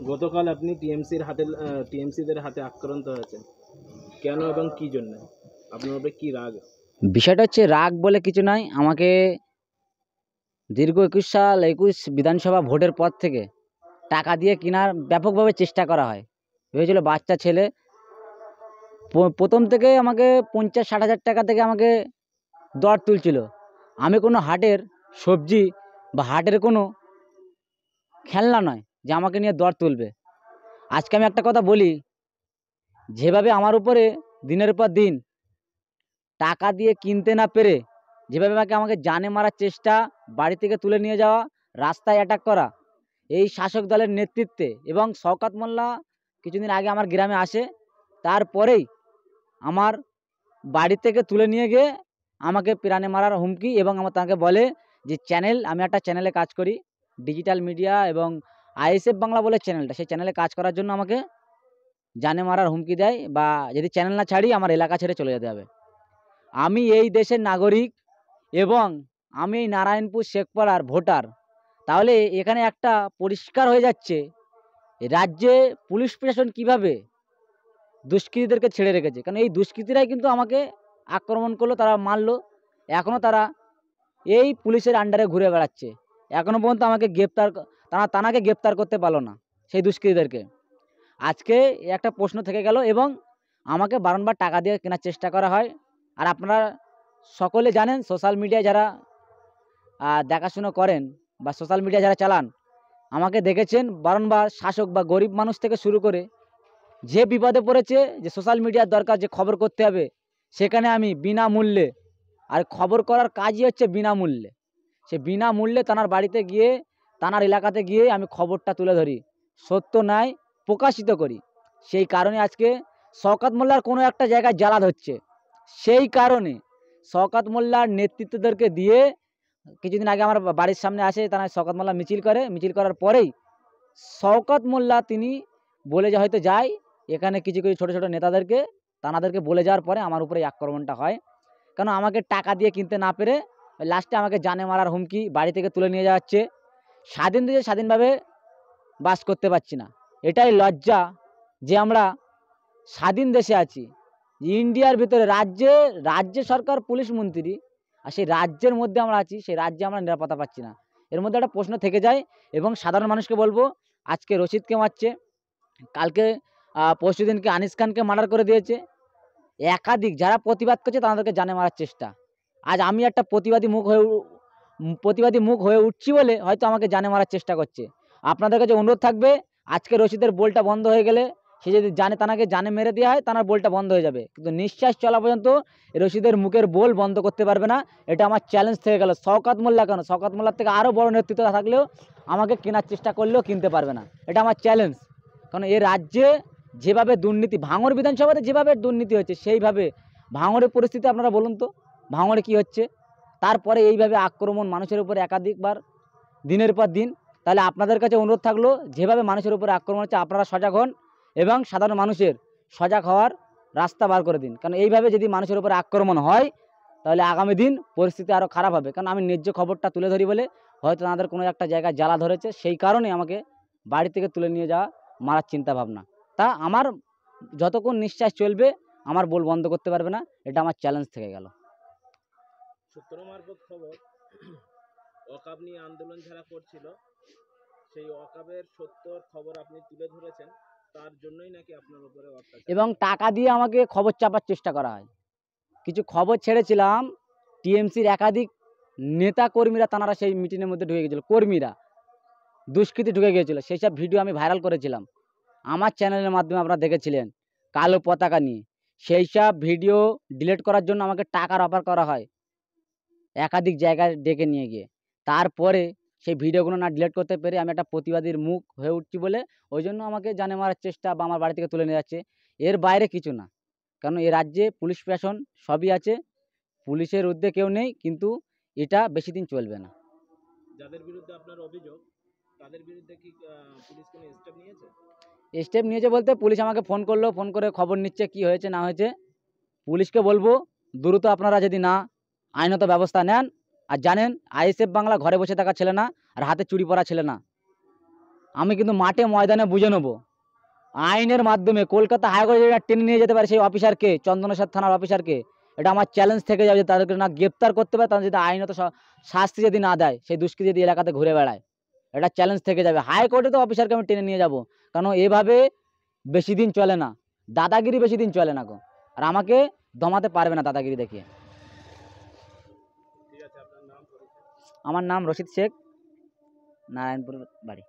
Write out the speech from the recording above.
গতকাল আপনি টিএমসিদের হাতে আক্রান্ত হয়েছেন, কেন এবং কি জন্য? আপনার উপরে কি রাগ? বিষয়টা হচ্ছে রাগ বলে কিছু নাই। আমাকে দীর্ঘ 21 বিধানসভা ভোটের পর থেকে টাকা দিয়ে কেনার ব্যাপকভাবে চেষ্টা করা হয়। ভেবেছিল বাচ্চা ছেলে, প্রথম থেকে আমাকে 50-60 হাজার টাকা থেকে আমাকে দর তুলছিল। আমি কোনো হাটের সবজি বা হাটের কোনো খেলনা নয় যে আমাকে নিয়ে দর তুলবে। আজকে আমি একটা কথা বলি, যেভাবে আমার উপরে দিনের পর দিন টাকা দিয়ে কিনতে না পেরে যেভাবে আমাকে জানে মারার চেষ্টা, বাড়ি থেকে তুলে নিয়ে যাওয়া, রাস্তায় অ্যাটাক করা, এই শাসক দলের নেতৃত্বে, এবং শওকত মোল্লা কিছুদিন আগে আমার গ্রামে আসে, তারপরেই আমার বাড়ি থেকে তুলে নিয়ে গিয়ে আমাকে প্রাণে মারার হুমকি, এবং আমার তাকে বলে যে আমি একটা চ্যানেলে কাজ করি, ডিজিটাল মিডিয়া এবং আইএসএফ বাংলা বলে চ্যানেলটা, সেই চ্যানেলে কাজ করার জন্য আমাকে জানে মারার হুমকি দেয়, বা যদি চ্যানেল না ছাড়ি আমার এলাকা ছেড়ে চলে যেতে হবে। আমি এই দেশের নাগরিক এবং আমি এই নারায়ণপুর শেখপাড়ার ভোটার। তাহলে এখানে একটা পরিষ্কার হয়ে যাচ্ছে, রাজ্যে পুলিশ প্রশাসন কিভাবে দুষ্কৃতীদেরকে ছেড়ে রেখেছে। কারণ এই দুষ্কৃতীরাই কিন্তু আমাকে আক্রমণ করলো, তারা মারলো, এখনও তারা এই পুলিশের আন্ডারে ঘুরে বেড়াচ্ছে। এখনও পর্যন্ত আমাকে তানাকে গ্রেপ্তার করতে পারলো না সেই দুষ্কৃতীদেরকে। আজকে একটা প্রশ্ন থেকে গেল, এবং আমাকে বারংবার টাকা দিয়ে কেনার চেষ্টা করা হয়। আর আপনারা সকলে জানেন, সোশ্যাল মিডিয়ায় যারা দেখাশুনো করেন বা সোশ্যাল মিডিয়া যারা চালান, আমাকে দেখেছেন বারংবার শাসক বা গরিব মানুষ থেকে শুরু করে যে বিপদে পড়েছে, যে সোশ্যাল মিডিয়ার দরকার, যে খবর করতে হবে, সেখানে আমি বিনামূল্যে, আর খবর করার কাজই হচ্ছে বিনামূল্যে, সে বিনামূল্যে তানার বাড়িতে গিয়ে, তানার এলাকাতে গিয়ে আমি খবরটা তুলে ধরি, সত্য ন্যায় প্রকাশিত করি। সেই কারণে আজকে শওকত মোল্লার কোনো একটা জায়গায় জ্বালা ধরছে। সেই কারণে শওকত মোল্লার নেতৃত্বদেরকে দিয়ে কিছুদিন আগে আমার বাড়ির সামনে আসে, তারা শওকত মোল্লা মিছিল করে, মিছিল করার পরেই শওকত মোল্লা তিনি বলে যে হয়তো যায়, এখানে কিছু কিছু ছোটো ছোটো নেতাদেরকে, তানাদেরকে বলে যাওয়ার পরে আমার উপরে এই আক্রমণটা হয়। কেন আমাকে টাকা দিয়ে কিনতে না পেরে লাস্টে আমাকে জানে মারার হুমকি, বাড়ি থেকে তুলে নিয়ে যাচ্ছে। স্বাধীন দেশে স্বাধীনভাবে বাস করতে পারছি না, এটাই লজ্জা যে আমরা স্বাধীন দেশে আছি, ইন্ডিয়ার ভিতরে রাজ্যে সরকার পুলিশ মন্ত্রী, আর সেই রাজ্যের মধ্যে আমরা আছি, সেই রাজ্যে আমরা নিরাপত্তা পাচ্ছি না। এর মধ্যে একটা প্রশ্ন থেকে যায়, এবং সাধারণ মানুষকে বলবো, আজকে রশিদকে মারছে, কালকে পরশু দিনকে আনিস খানকে মার্ডার করে দিয়েছে, একাধিক যারা প্রতিবাদ করছে তাদেরকে জানে মারার চেষ্টা। আজ আমি একটা প্রতিবাদী মুখ হয়ে উঠছি বলে হয়তো আমাকে জানে মারার চেষ্টা করছে। আপনাদের কাছে অনুরোধ থাকবে, আজকে রশিদের বোলটা বন্ধ হয়ে গেলে, সে যদি তাকে জানে মেরে দেওয়া হয়, তার বোলটা বন্ধ হয়ে যাবে, কিন্তু নিঃশ্বাস চলা পর্যন্ত রশিদের মুখের বোল বন্ধ করতে পারবে না। এটা আমার চ্যালেঞ্জ থেকে গেল। শওকত মোল্লা কেন, শওকত মোল্লার থেকে আরও বড় নেতৃত্ব থাকলেও আমাকে কেনার চেষ্টা করলেও কিনতে পারবে না, এটা আমার চ্যালেঞ্জ। কারণ এ রাজ্যে যেভাবে দুর্নীতি, ভাঙড় বিধানসভাতে যেভাবে দুর্নীতি হচ্ছে, সেইভাবে ভাঙড়ের পরিস্থিতি আপনারা বলুন তো, ভাঙড়ে কি হচ্ছে। তারপরে এইভাবে আক্রমণ মানুষের উপরে একাধিকবার দিনের পর দিন। তাহলে আপনাদের কাছে অনুরোধ থাকলো, যেভাবে মানুষের উপরে আক্রমণ হচ্ছে আপনারা সজাগ হন, এবং সাধারণ মানুষের সজাগ হওয়ার রাস্তা বার করে দিন। কারণ এইভাবে যদি মানুষের উপরে আক্রমণ হয়, তাহলে আগামী দিন পরিস্থিতি আরও খারাপ হবে। কারণ আমি ন্যায্য খবরটা তুলে ধরি বলে হয়তো তাদের কোনো একটা জায়গায় জ্বালা ধরেছে, সেই কারণে আমাকে বাড়ি থেকে তুলে নিয়ে যাওয়া, মারার চিন্তা ভাবনা। তা আমার যতক্ষণ নিঃশ্বাস চলবে, আমার বোল বন্ধ করতে পারবে না, এটা আমার চ্যালেঞ্জ থেকে গেল। সূত্র মারফত খবর, ওয়াকাব নিয়ে আন্দোলন যারা করছিল, সেই ওয়াকাবের সত্যর খবর আপনি তুলে ধরেছেন, তার জন্যই নাকি আপনার উপরে অত্যাচার এবং টাকা দিয়ে আমাকে খবর চাপার চেষ্টা করা হয়। কিছু খবর ছেড়েছিলাম, টিএমসির একাধিক নেতা কর্মীরা তারা সেই মিটিংয়ের মধ্যে ঢুকে গেছিলো, কর্মীরা দুষ্কৃতী ঢুকে গিয়েছিলো, সেই সব ভিডিও আমি ভাইরাল করেছিলাম, আমার চ্যানেলের মাধ্যমে আপনারা দেখেছিলেন, কালো পতাকা নিয়ে। সেই সব ভিডিও ডিলিট করার জন্য আমাকে টাকার অফার করা হয় একাধিক জায়গায় ডেকে নিয়ে গিয়ে। তারপরে সেই ভিডিওগুলো না ডিলিট করতে পেরে আমি একটা প্রতিবাদীর মুখ হয়ে উঠছি বলে ওই জন্য আমাকে জানে মারার চেষ্টা বা আমার বাড়ি থেকে তুলে নিয়ে যাচ্ছে। এর বাইরে কিছু না। কারণ এ রাজ্যে পুলিশ প্রশাসন সবই আছে, পুলিশের ঊর্ধ্বে কেউ নেই, কিন্তু এটা বেশি দিন চলবে না। যাদের বিরুদ্ধে আপনার অভিযোগ, তাদের বিরুদ্ধে কি পুলিশ কোনো স্টেপ নিয়েছে? স্টেপ নিয়েছে বলতে, পুলিশ আমাকে ফোন করলো, ফোন করে খবর নিচ্ছে কি হয়েছে না হয়েছে। পুলিশকে বলবো দ্রুত আপনারা যদি না আইনত ব্যবস্থা নেন, আর জানেন আইএসএফ বাংলা ঘরে বসে থাকা ছেলে না, আর হাতে চুরি পরা ছেলে না। আমি কিন্তু মাঠে ময়দানে বুঝে নেবো আইনের মাধ্যমে। কলকাতা হাইকোর্টে যেটা টেনে নিয়ে যেতে পারে সেই অফিসারকে, চন্দনেশ্বর থানার অফিসারকে, এটা আমার চ্যালেঞ্জ থেকে যাবে যে তাদেরকে না গ্রেপ্তার করতে পারে, তাদের যদি আইনত শাস্তি যদি না দেয়, সেই দুষ্কৃতী যদি এলাকাতে ঘুরে বেড়ায়, এটা চ্যালেঞ্জ থেকে যাবে। হাইকোর্টে তো অফিসারকে আমি টেনে নিয়ে যাব, কারণ এভাবে বেশি দিন চলে না, দাদাগিরি বেশি দিন চলে না গো। আর আমাকে দমাতে পারবে না দাদাগিরি দেখিয়ে। ঠিক আছে, আপনার নাম পরিচয়? আমার নাম রশিদ শেখ, নারায়ণপুর বাড়ি।